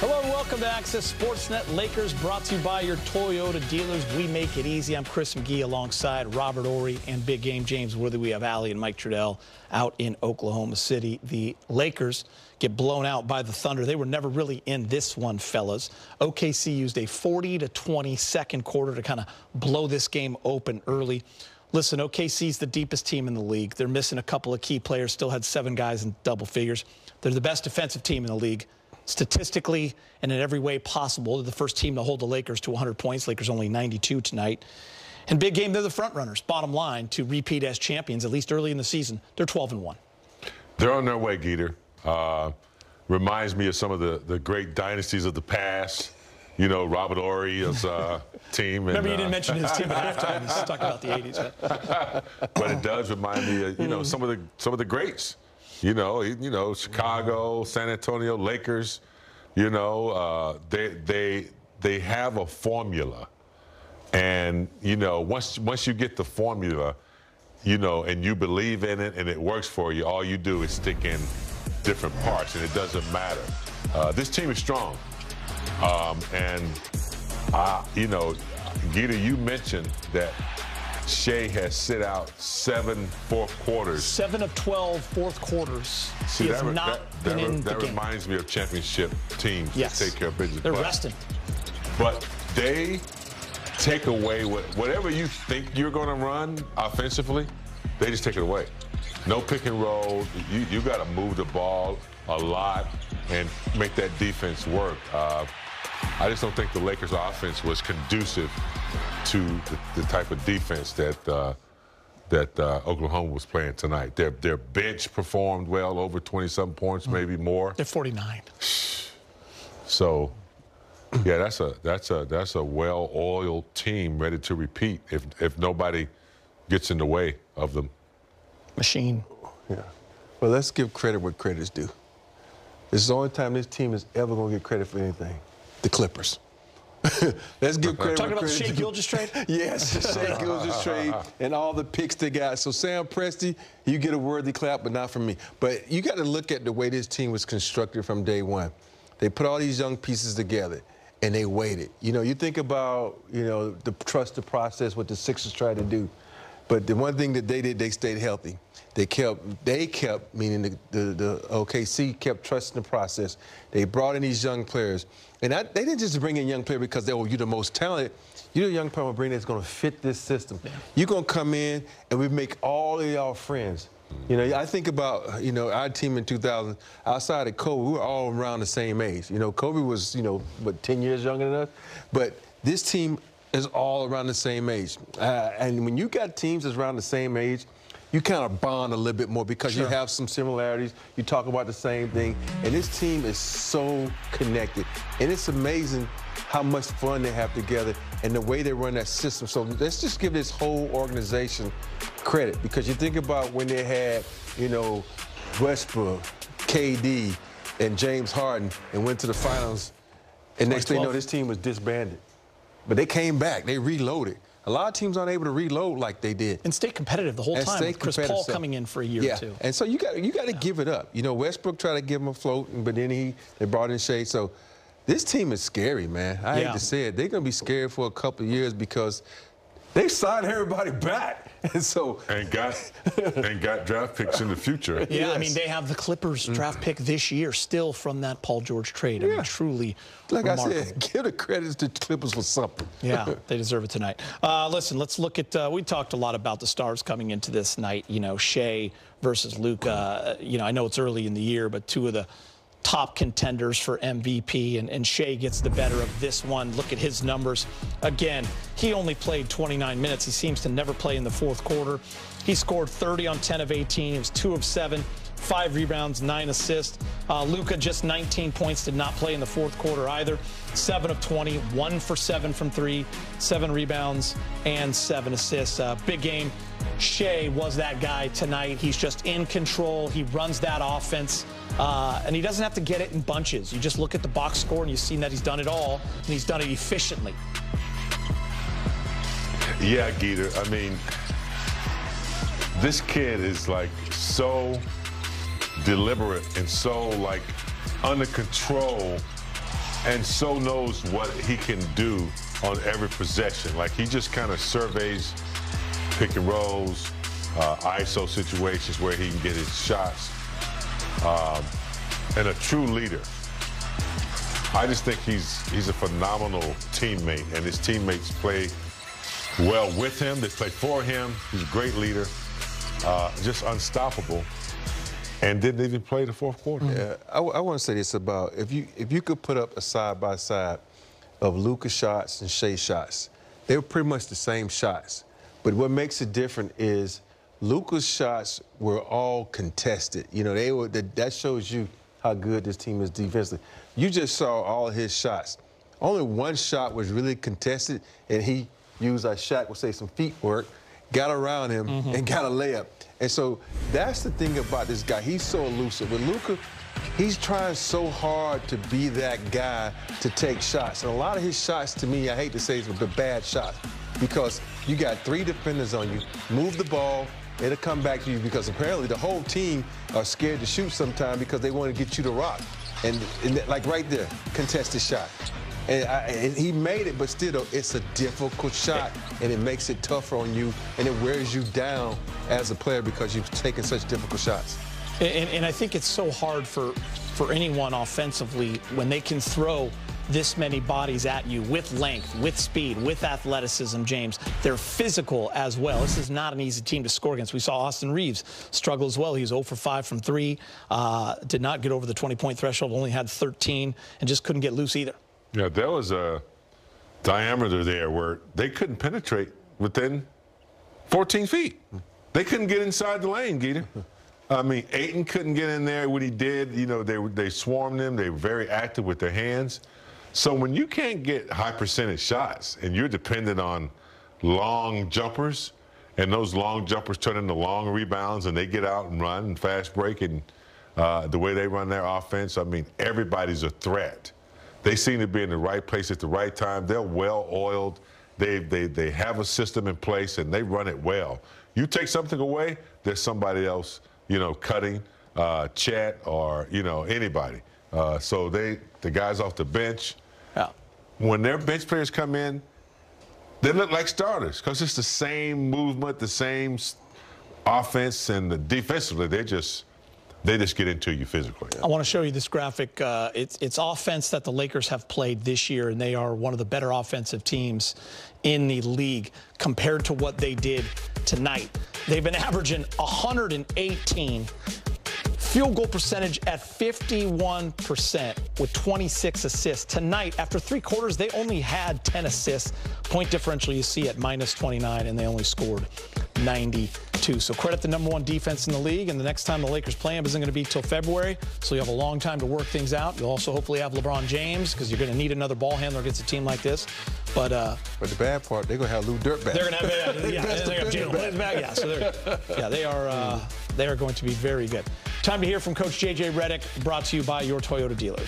Hello and welcome to Access Sportsnet. Lakers brought to you by your Toyota dealers. We make it easy. I'm Chris McGee alongside Robert Ory and Big Game James Worthy. We have Allie and Mike Trudell out in Oklahoma City. The Lakers get blown out by the Thunder. They were never really in this one, fellas. OKC used a 40-20 second quarter to kind of blow this game open early. Listen, OKC's the deepest team in the league. They're missing a couple of key players, still had 7 guys in double figures. They're the best defensive team in the league. Statistically and in every way possible, they're the first team to hold the Lakers to 100 points. Lakers only 92 tonight. And Big Game, they're the front runners, bottom line, to repeat as champions, at least early in the season. They're 12-1. They're on their way, Geeter. Reminds me of some of the great dynasties of the past. You know, Robert Ory's team. Remember, you didn't mention his team at halftime. He's talking about the 80s. But it does remind me of, you know, some of the greats. You know, Chicago, San Antonio, Lakers. You know, they have a formula, and you know, once you get the formula, you know, and you believe in it and it works for you, all you do is stick in different parts, and it doesn't matter. This team is strong, you know, Gita, you mentioned that Shea has sit out 7 fourth quarters. 7 of 12 fourth quarters. See, he has not been in the game. That reminds me of championship teams that take care of business. They're resting. But they take away whatever you think you're going to run offensively, they just take it away. No pick and roll. You got to move the ball a lot and make that defense work. I just don't think the Lakers' offense was conducive to the type of defense that Oklahoma was playing tonight. Their bench performed well, over 20-something points, maybe more. They're 49. So, yeah, that's a well-oiled team ready to repeat if nobody gets in the way of them. Machine. Yeah. Well, let's give credit what credit's due. This is the only time this team is ever going to get credit for anything. The Clippers. Let's give credit. Talking about the Shea Gilgeous trade? Yes, the Shea Gilgeous trade and all the picks they got. So Sam Presti, you get a worthy clap, but not from me. But you got to look at the way this team was constructed from day one. They put all these young pieces together, and they waited. You know, you think about, you know, the trust the process, what the Sixers tried to do. But the one thing that they did, they stayed healthy. They kept, meaning the OKC kept trusting the process. They brought in these young players. And they didn't just bring in young players because they were, you're the most talented. You're the young player bring that's going to fit this system. Yeah. You're going to come in and we make all of y'all friends. You know, I think about, you know, our team in 2000, outside of Kobe, we were all around the same age. You know, Kobe was, you know, what, 10 years younger than us? But this team is all around the same age. And when you got teams that's around the same age, you kind of bond a little bit more because you have some similarities. You talk about the same thing. And this team is so connected. And it's amazing how much fun they have together and the way they run that system. So let's just give this whole organization credit, because you think about when they had, you know, Westbrook, KD, and James Harden and went to the finals, and next thing you know, this team was disbanded. But they came back. They reloaded. A lot of teams aren't able to reload like they did. And stay competitive the whole time with Chris Paul coming in for a year or two. And so you got to give it up. You know, Westbrook tried to give him a float, but then they brought in Shea. So this team is scary, man. I hate to say it. They're going to be scared for a couple of years because they signed everybody back. And so got draft picks in the future. Yeah, I mean, they have the Clippers draft pick this year still from that Paul George trade. I mean, truly remarkable. I said, give the credits to the Clippers for something. Yeah, they deserve it tonight. Listen, let's look at, we talked a lot about the stars coming into this night, you know, Shea versus Luka. You know, I know it's early in the year, but two of the top contenders for MVP, and Shea gets the better of this one. Look at his numbers. Again, he only played 29 minutes. He seems to never play in the fourth quarter. He scored 30 on 10 of 18. He was 2 of 7, 5 rebounds, 9 assists. Luka just 19 points, did not play in the fourth quarter either. 7 of 20, 1 for 7 from 3, 7 rebounds, and 7 assists. Big game. Shea was that guy tonight. He's just in control. He runs that offense. And he doesn't have to get it in bunches. You just look at the box score and you've seen that he's done it all, and he's done it efficiently. Yeah, Geeter. I mean, this kid is like so deliberate and so like under control and so knows what he can do on every possession. Like, he just kind of surveys pick and rolls, ISO situations where he can get his shots, and a true leader. I just think he's a phenomenal teammate, and his teammates play well with him. They play for him. He's a great leader, just unstoppable, and didn't even play the fourth quarter. Yeah, I want to say this about if you could put up a side-by-side of Luka shots and Shea shots, they were pretty much the same shots. But what makes it different is Luka's shots were all contested. You know, that shows you how good this team is defensively. You just saw all his shots. Only one shot was really contested, and he used, like Shaq would say, some feet work, got around him, and got a layup. And so that's the thing about this guy. He's so elusive. With Luka, he's trying so hard to be that guy to take shots. And a lot of his shots, to me, I hate to say it, but bad shots, because you got 3 defenders on you, move the ball, it'll come back to you, because apparently the whole team are scared to shoot sometime because they want to get you to rock. And like right there, contested shot. And he made it, but still, it's a difficult shot, and it makes it tougher on you, and it wears you down as a player because you've taken such difficult shots. And I think it's so hard for anyone offensively when they can throw this many bodies at you with length, with speed, with athleticism, James. They're physical as well. This is not an easy team to score against. We saw Austin Reeves struggle as well. He was 0 for 5 from 3, did not get over the 20-point threshold, only had 13, and just couldn't get loose either. Yeah, there was a diameter there where they couldn't penetrate within 14 feet. They couldn't get inside the lane, Geeta. I mean, Ayton couldn't get in there. What he did, you know, they swarmed him. They were very active with their hands. So when you can't get high percentage shots and you're dependent on long jumpers, and those long jumpers turn into long rebounds, and they get out and run and fast break, and the way they run their offense, I mean, everybody's a threat. They seem to be in the right place at the right time. They're well-oiled. They have a system in place, and they run it well. You take something away, there's somebody else, you know, cutting, Chet, or, you know, anybody. So the guys off the bench, when their bench players come in, they look like starters because it's the same movement, the same offense, and defensively, they just get into you physically. I want to show you this graphic. It's offense that the Lakers have played this year, and they are one of the better offensive teams in the league compared to what they did tonight. They've been averaging 118, field goal percentage at 51% with 26 assists. Tonight, after 3 quarters, they only had 10 assists. Point differential you see at -29, and they only scored 92. So credit the #1 defense in the league, and the next time the Lakers play them isn't going to be till February, so you have a long time to work things out. You'll also hopefully have LeBron James, because you're going to need another ball handler against a team like this. But the bad part, they're going to have Lou Dirt back. They're going to have Jalen Williams back. Yeah, so they are going to be very good. Time to hear from Coach J.J. Redick, brought to you by your Toyota dealers.